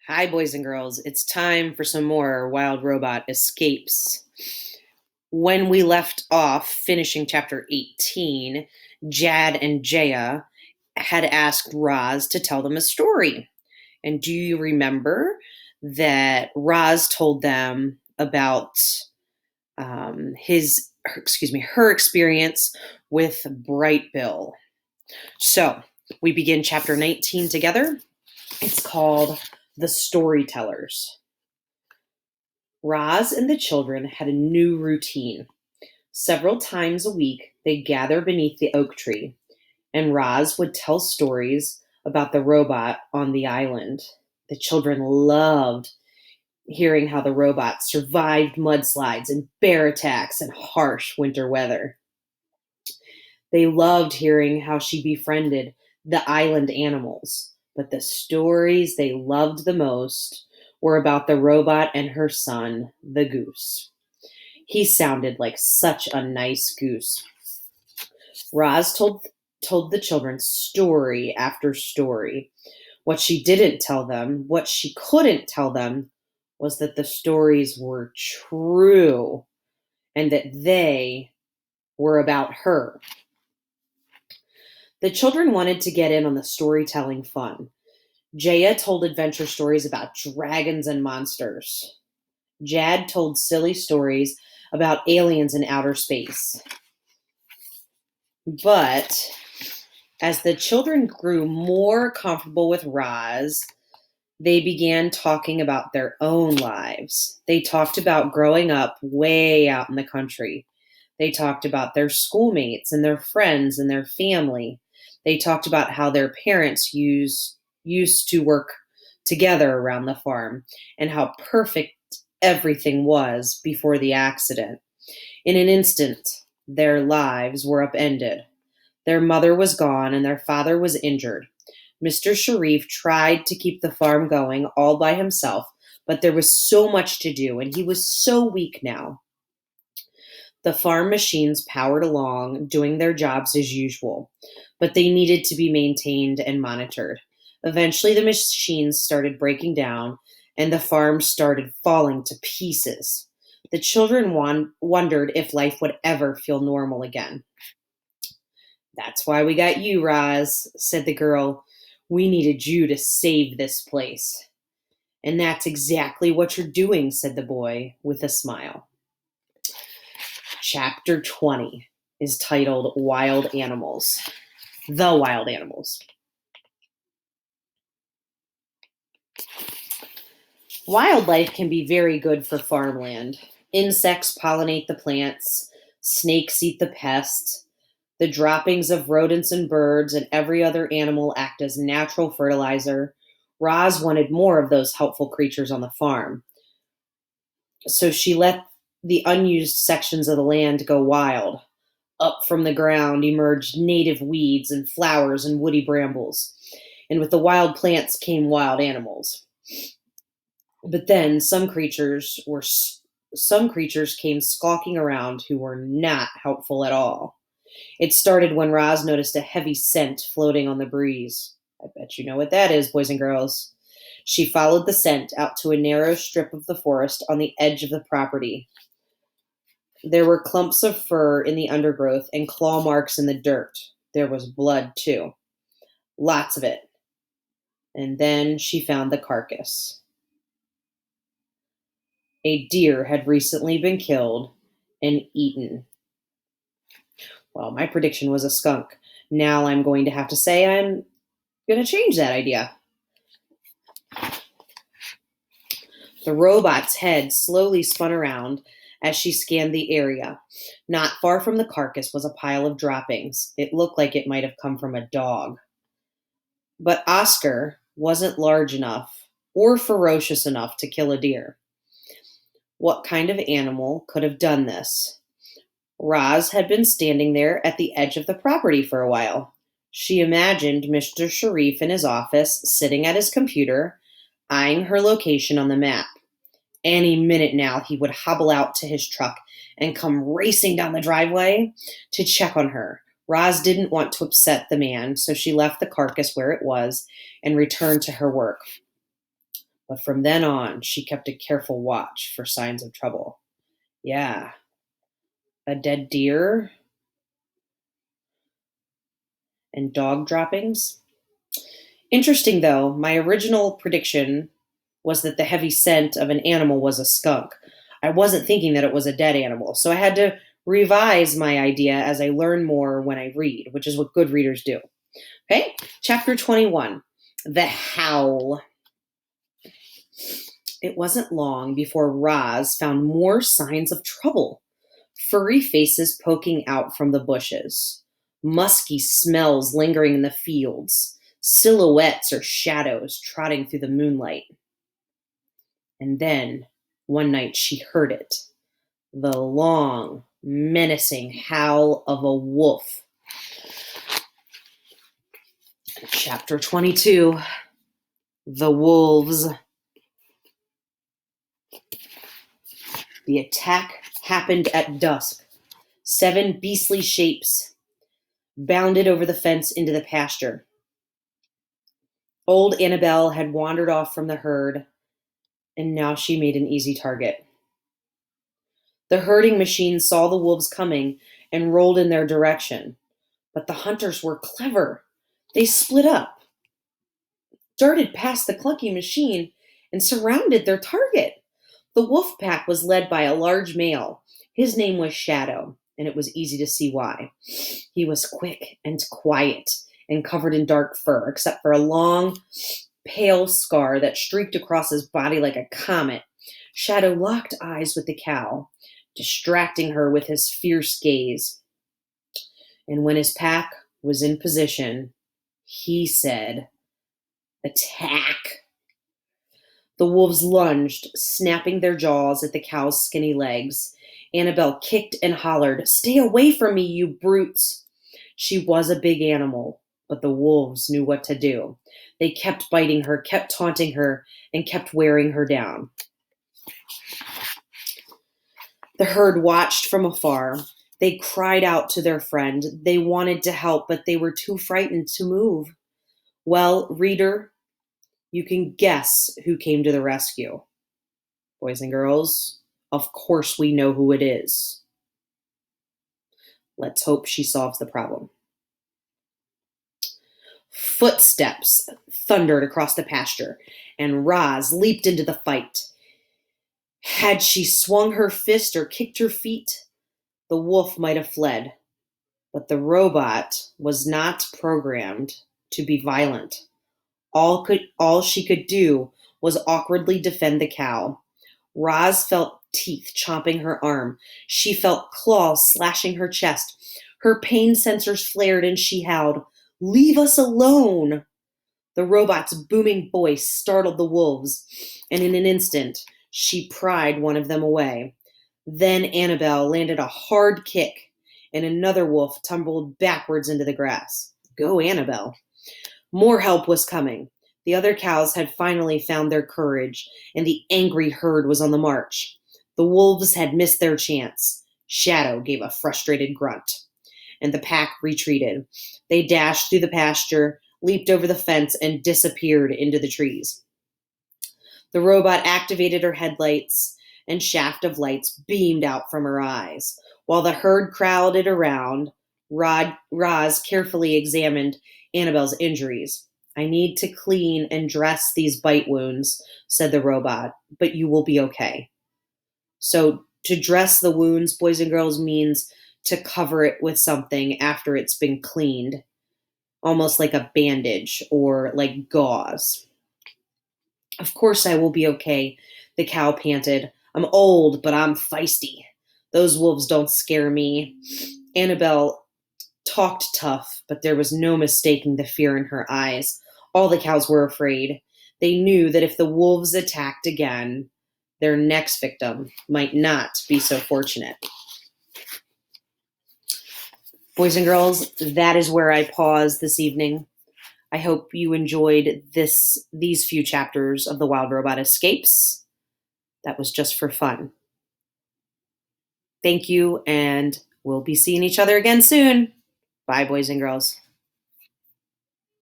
Hi, boys and girls. It's time for some more Wild Robot Escapes. When we left off finishing chapter 18, Jad and Jaya had asked Roz to tell them a story. And do you remember that Roz told them about her experience with Bright Bill? So we begin chapter 19 together. It's called The Storytellers. Roz and the children had a new routine. Several times a week, they'd gather beneath the oak tree, and Roz would tell stories about the robot on the island. The children loved hearing how the robot survived mudslides and bear attacks and harsh winter weather. They loved hearing how she befriended the island animals, but the stories they loved the most were about the robot and her son, the goose. He sounded like such a nice goose. Roz told the children story after story. What she didn't tell them, what she couldn't tell them, was that the stories were true and that they were about her. The children wanted to get in on the storytelling fun. Jaya told adventure stories about dragons and monsters. Jad told silly stories about aliens in outer space. But as the children grew more comfortable with Roz, they began talking about their own lives. They talked about growing up way out in the country. They talked about their schoolmates and their friends and their family. They talked about how their parents used to work together around the farm and how perfect everything was before the accident. In an instant, their lives were upended. Their mother was gone and their father was injured. Mr. Sharif tried to keep the farm going all by himself, but there was so much to do and he was so weak now. The farm machines powered along, doing their jobs as usual, but they needed to be maintained and monitored. Eventually, the machines started breaking down and the farm started falling to pieces. The children wondered if life would ever feel normal again. "That's why we got you, Roz," said the girl. "We needed you to save this place." "And that's exactly what you're doing," said the boy with a smile. Chapter 20 is titled Wild Animals. The Wild Animals. Wildlife can be very good for farmland. Insects pollinate the plants, snakes eat the pests, the droppings of rodents and birds and every other animal act as natural fertilizer. Roz wanted more of those helpful creatures on the farm, so she let the unused sections of the land go wild. Up from the ground emerged native weeds and flowers and woody brambles, and with the wild plants came wild animals. But then some creatures came skulking around who were not helpful at all. It started when Roz noticed a heavy scent floating on the breeze. I bet you know what that is, boys and girls. She followed the scent out to a narrow strip of the forest on the edge of the property. There were clumps of fur in the undergrowth and claw marks in the dirt. There was blood, too. Lots of it. And then she found the carcass. A deer had recently been killed and eaten. Well, my prediction was a skunk. Now I'm going to have to say I'm going to change that idea. The robot's head slowly spun around as she scanned the area. Not far from the carcass was a pile of droppings. It looked like it might have come from a dog. But Oscar wasn't large enough or ferocious enough to kill a deer. What kind of animal could have done this? Roz had been standing there at the edge of the property for a while. She imagined Mr. Sharif in his office, sitting at his computer, eyeing her location on the map. Any minute now, he would hobble out to his truck and come racing down the driveway to check on her. Roz didn't want to upset the man, so she left the carcass where it was and returned to her work. But from then on, she kept a careful watch for signs of trouble. Yeah, a dead deer and dog droppings. Interesting though, my original prediction was that the heavy scent of an animal was a skunk. I wasn't thinking that it was a dead animal, so I had to revise my idea as I learn more when I read, which is what good readers do. Okay, chapter 21 The Howl. It wasn't long before Roz found more signs of trouble. Furry faces poking out from the bushes, musky smells lingering in the fields, silhouettes or shadows trotting through the moonlight. And then, one night, she heard it, the long, menacing howl of a wolf. Chapter 22 The Wolves. The attack happened at dusk. 7 beastly shapes bounded over the fence into the pasture. Old Annabelle had wandered off from the herd, and now she made an easy target. The herding machine saw the wolves coming and rolled in their direction, but the hunters were clever. They split up, darted past the clunky machine, and surrounded their target. The wolf pack was led by a large male. His name was Shadow, and it was easy to see why. He was quick and quiet and covered in dark fur, except for a long, pale scar that streaked across his body like a comet. Shadow locked eyes with the cow, distracting her with his fierce gaze. And when his pack was in position, he said, "Attack!" The wolves lunged, snapping their jaws at the cow's skinny legs. Annabelle kicked and hollered, "Stay away from me, you brutes!" She was a big animal, but the wolves knew what to do. They kept biting her, kept taunting her, and kept wearing her down. The herd watched from afar. They cried out to their friend. They wanted to help, but they were too frightened to move. Well, reader, you can guess who came to the rescue. Boys and girls, of course we know who it is. Let's hope she solves the problem. Footsteps thundered across the pasture, and Roz leaped into the fight. Had she swung her fist or kicked her feet, the wolf might have fled. But the robot was not programmed to be violent. All she could do was awkwardly defend the cow. Roz felt teeth chomping her arm. She felt claws slashing her chest. Her pain sensors flared and she howled, "Leave us alone!" The robot's booming voice startled the wolves, and in an instant, she pried one of them away. Then Annabelle landed a hard kick, and another wolf tumbled backwards into the grass. Go, Annabelle. More help was coming. The other cows had finally found their courage, and the angry herd was on the march. The wolves had missed their chance. Shadow gave a frustrated grunt, and the pack retreated. They dashed through the pasture, leaped over the fence, and disappeared into the trees. The robot activated her headlights, and shaft of lights beamed out from her eyes. While the herd crowded around, Roz carefully examined Annabelle's injuries. "I need to clean and dress these bite wounds," said the robot, "but you will be okay." So to dress the wounds, boys and girls, means to cover it with something after it's been cleaned, almost like a bandage or like gauze. "Of course I will be okay," the cow panted. "I'm old, but I'm feisty. Those wolves don't scare me." Annabelle talked tough, but there was no mistaking the fear in her eyes. All the cows were afraid. They knew that if the wolves attacked again, their next victim might not be so fortunate. Boys and girls, that is where I pause this evening. I hope you enjoyed these few chapters of The Wild Robot Escapes. That was just for fun. Thank you, and we'll be seeing each other again soon. Bye, boys and girls.